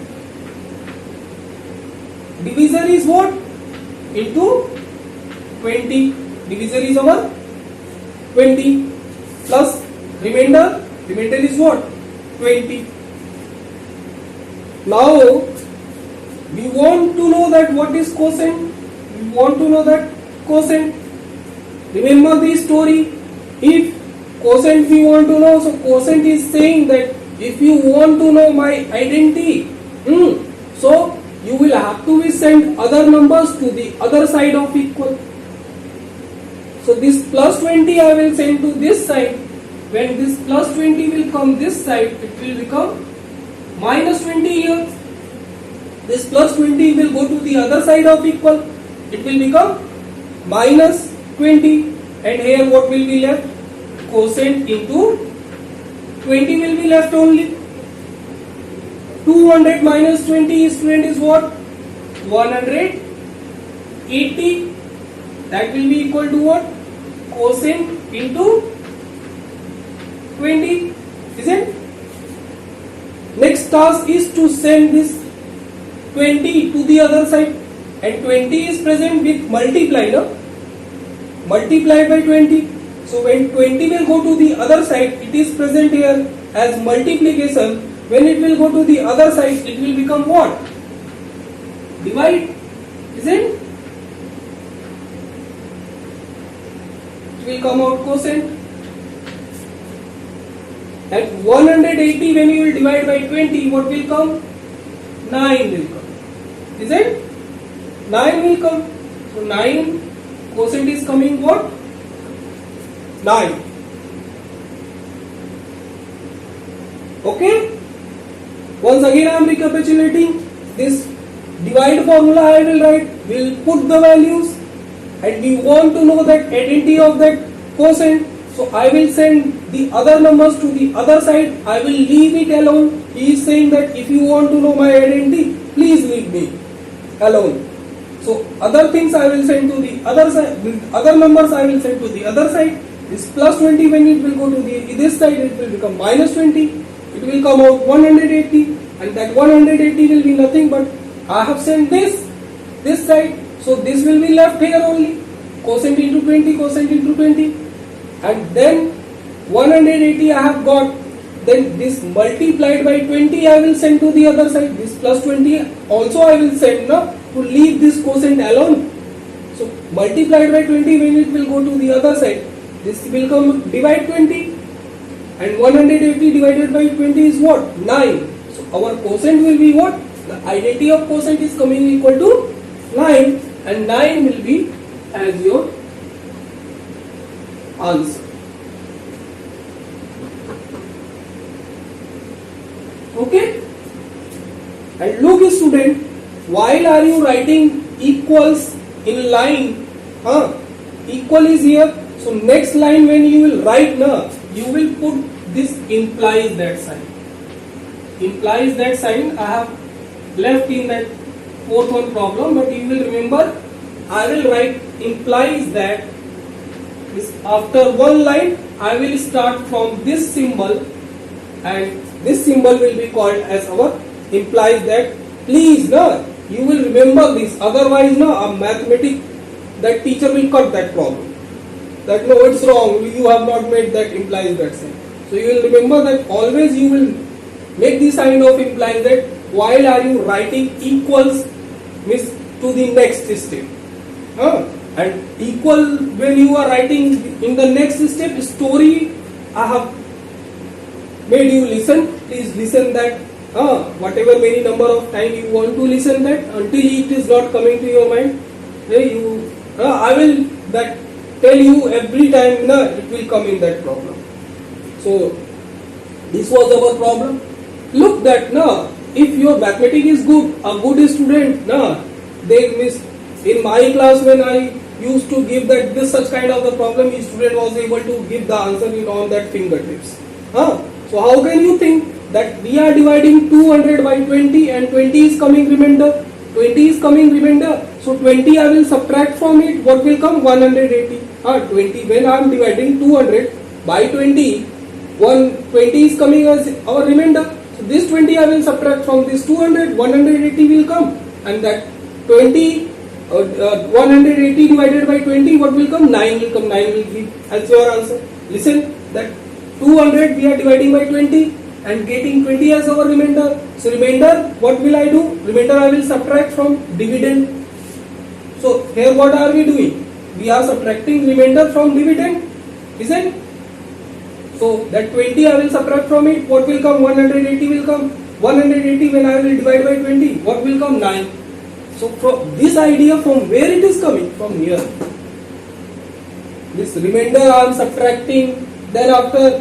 Divisor is what? Into 20. Divisor is our 20 plus remainder. Remainder is what? 20. Now we want to know that what is quotient. We want to know that quotient. Remember the story. If quotient we want to know, so quotient is saying that if you want to know my identity, so you will have to be send other numbers to the other side of equal. So this plus 20 I will send to this side. When this plus 20 will come this side, it will become minus 20 here. This plus 20 will go to the other side of equal. It will become minus 20. And here what will be left? Quotient into 20 will be left only. 200 minus 20 student is what? 180. That will be equal to what? Quotient into 20. Isn't? Next task is to send this 20 to the other side. And 20 is present with multiply, no? Multiply by 20. So when 20 will go to the other side, it is present here as multiplication. When it will go to the other side, it will become what? Divide. Isn't? It will come out quotient. At 180, when you will divide by 20, what will come? 9 will come. Isn't? 9 will come. So 9 quotient is coming what? 9. Okay? Once again I am recapitulating this divide formula I will write. We will put the values and we want to know that identity of that quotient. So I will send the other numbers to the other side. I will leave it alone. He is saying that if you want to know my identity, please leave me alone. So other things I will send to the other side, other numbers I will send to the other side. This plus 20, when it will go to this side, it will become minus 20. It will come out 180, and that 180 will be nothing but I have sent this side. So this will be left here only. Quotient into 20, quotient into 20. And then 180 I have got. Then this multiplied by 20 I will send to the other side. This plus 20 also I will send now to leave this quotient alone. So multiplied by 20, when it will go to the other side, this will come divide 20. And 180 divided by 20 is what? 9. So our quotient will be what? The identity of quotient is coming equal to 9. And 9 will be as your answer. Okay? And look student, while are you writing equals in line? Equal is here. So next line when you will write now, you will put this implies that sign. Implies that sign I have left in that fourth one problem, but you will remember I will write implies that. This after one line I will start from this symbol, and this symbol will be called as our implies that. Please no, you will remember this, otherwise no, a mathematics that teacher will cut that problem. That no, it's wrong, you have not made that implies that sign. So you will remember that always you will make the sign of implies that while are you writing equals, means to the next step. And equal, when you are writing in the next step, story I have made you listen. Please listen that. Whatever many number of time you want to listen that, until it is not coming to your mind, I will that tell you every time. It will come in that problem. So this was our problem. Look that if your mathematics is good, a good student, they miss. In my class, when I used to give that this such kind of the problem, each student was able to give the answer in on that fingertips. So how can you think that we are dividing 200 by 20 and 20 is coming remainder? 20 is coming remainder. So 20 I will subtract from it. What will come? 180. 20. When I am dividing 200 by 20, 20 is coming as our remainder. So this 20 I will subtract from this 200. 180 will come, and that 20. 180 divided by 20, what will come? 9 will come. 9 will be as your answer. Listen, that 200 we are dividing by 20 and getting 20 as our remainder. So remainder, what will I do? Remainder I will subtract from dividend. So here what are we doing? We are subtracting remainder from dividend. Isn't? So that 20 I will subtract from it. What will come? 180 will come. 180 when I will divide by 20, what will come? 9. So from this idea, from where it is coming? From here. This remainder I am subtracting. Then after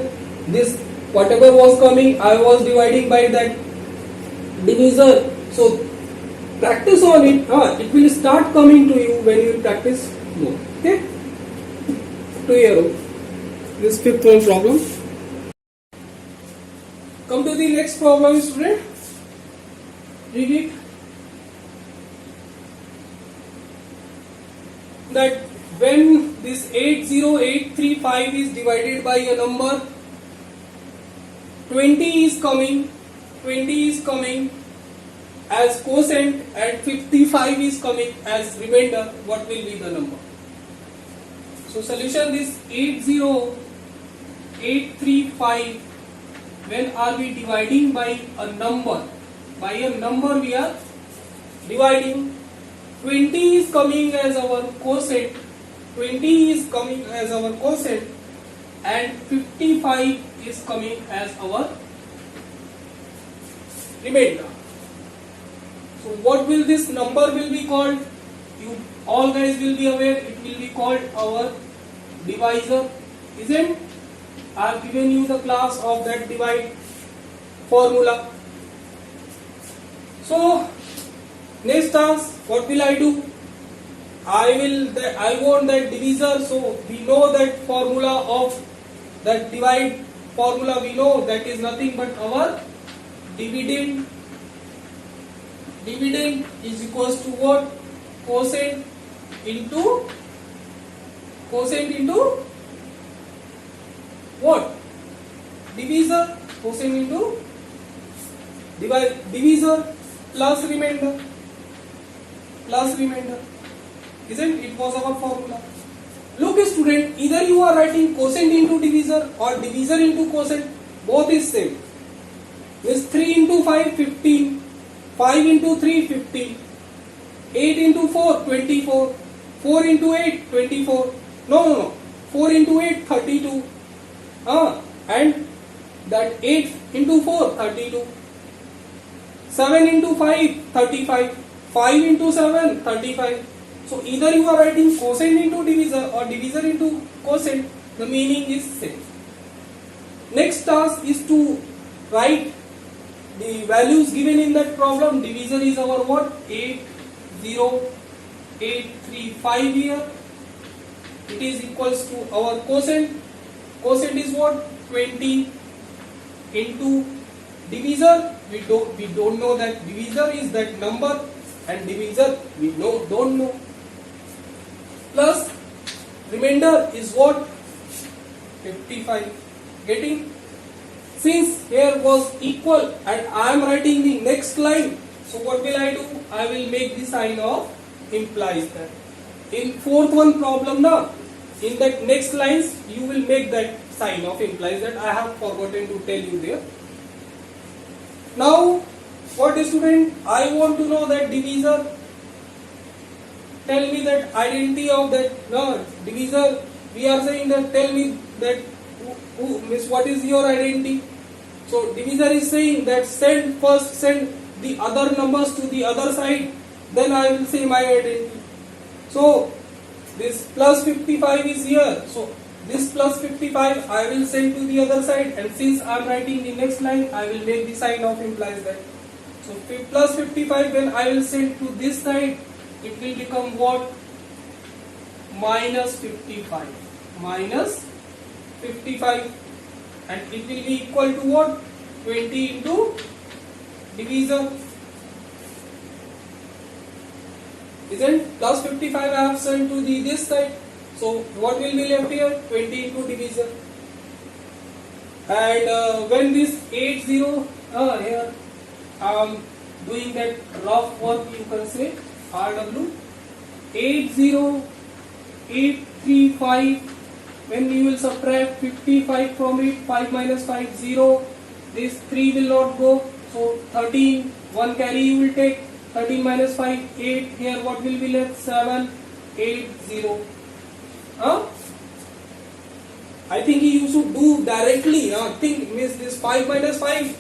this, whatever was coming, I was dividing by that divisor. So practice on it. It will start coming to you when you practice more. Okay. To here, this fifth one problem. Come to the next problem, student. Read it. That when this 80835 is divided by a number, 20 is coming as quotient and 55 is coming as remainder, what will be the number? So solution, this 80835, when are we dividing by a number? By a number we are dividing. 20 is coming as our quotient, 20 is coming as our quotient, and 55 is coming as our remainder. So what will this number will be called? You all guys will be aware, it will be called our divisor, isn't? I have given you the class of that divide formula. So next task, what will I do? I want that divisor. So we know that formula of that divide formula. We know that is nothing but our dividend. Dividend is equals to what? Quotient into what? Divisor. Quotient into divisor plus remainder. Isn't it? Was our formula. Look student, either you are writing quotient into divisor or divisor into quotient, both is same. This 3 into 5, 15, 5 into 3, 15, 8 into 4, 24, 4 into 8, 24, no, 4 into 8, 32, and that 8 into 4, 32, 7 into 5, 35, 5 into 7, 35. So either you are writing quotient into divisor or divisor into quotient, the meaning is same. Next task is to write the values given in that problem. Divisor is our what? 80835 here. It is equals to our quotient. Quotient is what? 20 into divisor. We don't know that divisor is that number, and divisor we don't know. Plus remainder is what? 55. Getting? Since here was equal and I am writing the next line, so what will I do? I will make the sign of implies that. In fourth one problem now, in that next lines you will make that sign of implies that. I have forgotten to tell you there. Now what student? I want to know that divisor. tell me that identity of that divisor. We are saying that tell me that who means what is your identity. So divisor is saying that send the other numbers to the other side, then I will say my identity. So this plus 55 is here, so this plus 55 I will send to the other side, and since I am writing the next line, I will make the sign of implies that. So plus 55 when I will send to this side, it will become what? Minus 55. Minus 55, and it will be equal to what? 20 into divisor. Isn't plus 55 I have sent to the this side, so what will be left here? 20 into divisor. And when this 80 here I am doing that rough work, you can say RW 80835. When you will subtract 55 from it, 5 minus 5 0, this 3 will not go, so 13, 1 carry you will take. 13 minus 5 8, here what will be left? 7 8 0. I think you should do directly. Think means this 5 minus 5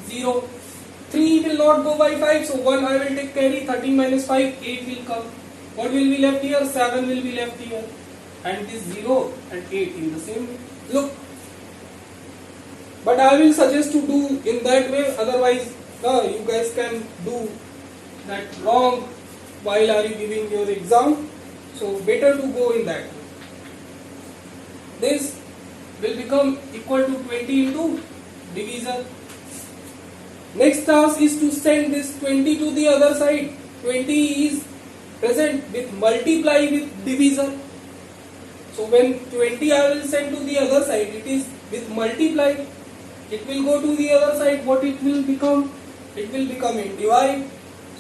0. 3 will not go by 5, so 1 I will take carry. 13 minus 5 8 will come. What will be left here? 7 will be left here, and this 0 and 8 in the same way. Look, but I will suggest to do in that way, otherwise you guys can do that wrong while are you giving your exam, so better to go in that way. This will become equal to 20 into divisor. Next task is to send this 20 to the other side. 20 is present with multiply with divisor. So when 20 I will send to the other side, it is with multiply. It will go to the other side. What it will become? It will become in divide.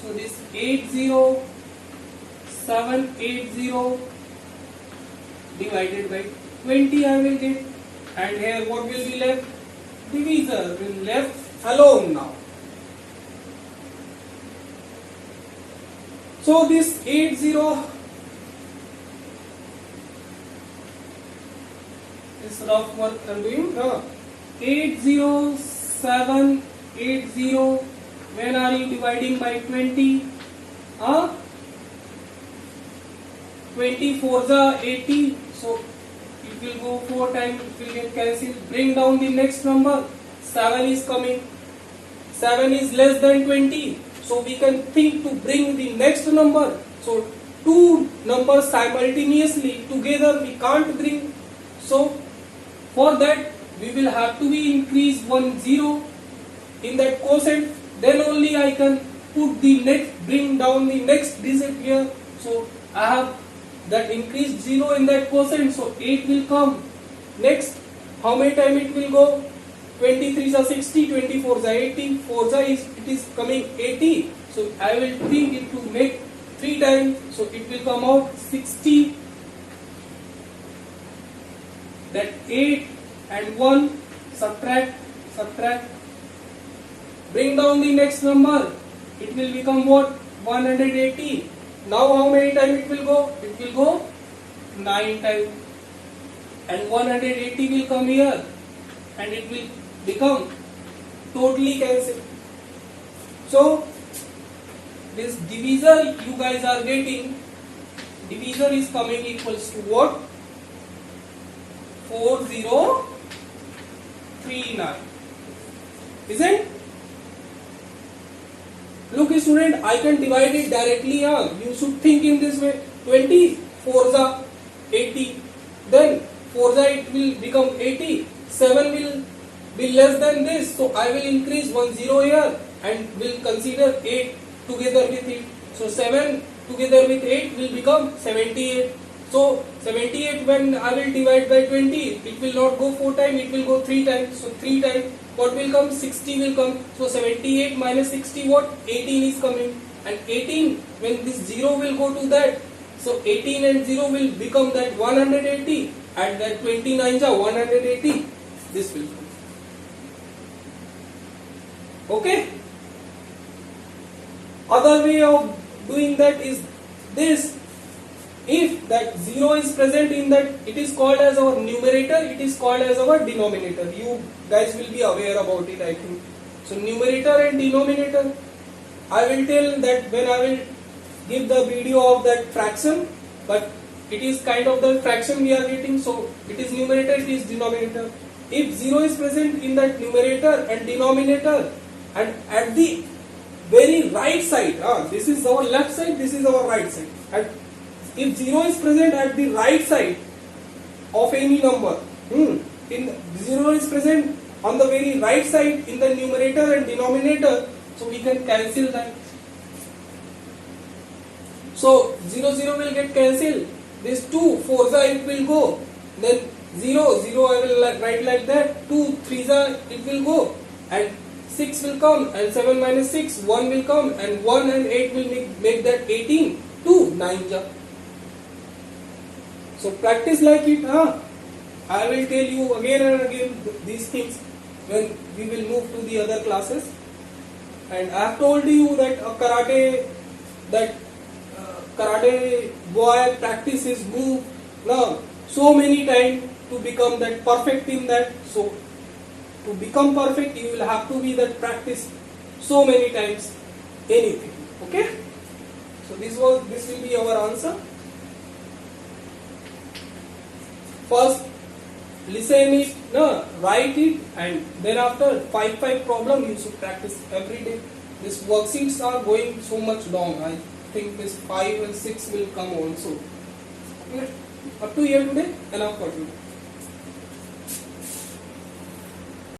So this 80780 divided by 20 I will get, and here what will be left? Divisor will left alone now. So this 80, this rough work I am doing. 80780. When are you dividing by 20? 24 is 80. So it will go 4 times. It will get cancelled. Bring down the next number. 7 is coming. 7 is less than 20. So we can think to bring the next number. So two numbers simultaneously together we can't bring. So for that we will have to be increase 1 0 in that quotient. Then only I can put the next, bring down the next digit here. So I have that increased 0 in that quotient. So 8 will come. Next, how many time it will go? 23 is 60, 24 is 80, 4 is it is coming 80. So I will think it to make 3 times. So it will come out 60. That 8 and 1 subtract. Bring down the next number. It will become what? 180. Now how many times it will go? It will go 9 times. And 180 will come here. And it will become totally cancelled. So this divisor you guys are getting, divisor is coming equals to what? 4039. Isn't? Look student, I can divide it directly. You should think in this way. 20 4 80. Then 4 it will become 80. 7 will be less than this. So I will increase 1 0 here and will consider 8 together with it. So 7 together with 8 will become 78. So 78 when I will divide by 20, it will not go 4 times, it will go 3 times. So 3 times, what will come? 60 will come. So 78 minus 60 what? 18 is coming. And 18 when this 0 will go to that. So 18 and 0 will become that 180. And that 29 is 180. This will come. Okay? Other way of doing that is this. that 0 is present in that, it is called as our numerator, it is called as our denominator. You guys will be aware about it, I think. So numerator and denominator, I will tell that when I will give the video of that fraction, but it is kind of the fraction we are getting, so it is numerator, it is denominator. If 0 is present in that numerator and denominator, and at the very right side, this is our left side, this is our right side, and if 0 is present at the right side of any number, in 0 is present on the very right side in the numerator and denominator, so we can cancel that. So 0 0 will get cancelled. This 2 4 it will go. Then 0 0 I will write like that. 2 3 it will go, and 6 will come, and 7 minus 6 1 will come, and 1 and 8 will make that 18. 2 9 ja. So practice like it. I will tell you again and again these things when we will move to the other classes. And I have told you that karate boy practice his move now so many times to become that perfect in that. So to become perfect, you will have to be that practice so many times anything. Okay? So this will be our answer. First listen it, write it, and thereafter 5 problem you should practice every day. These worksheets are going so much long. I think this 5 and 6 will come also. Okay. Up to here today, enough for today.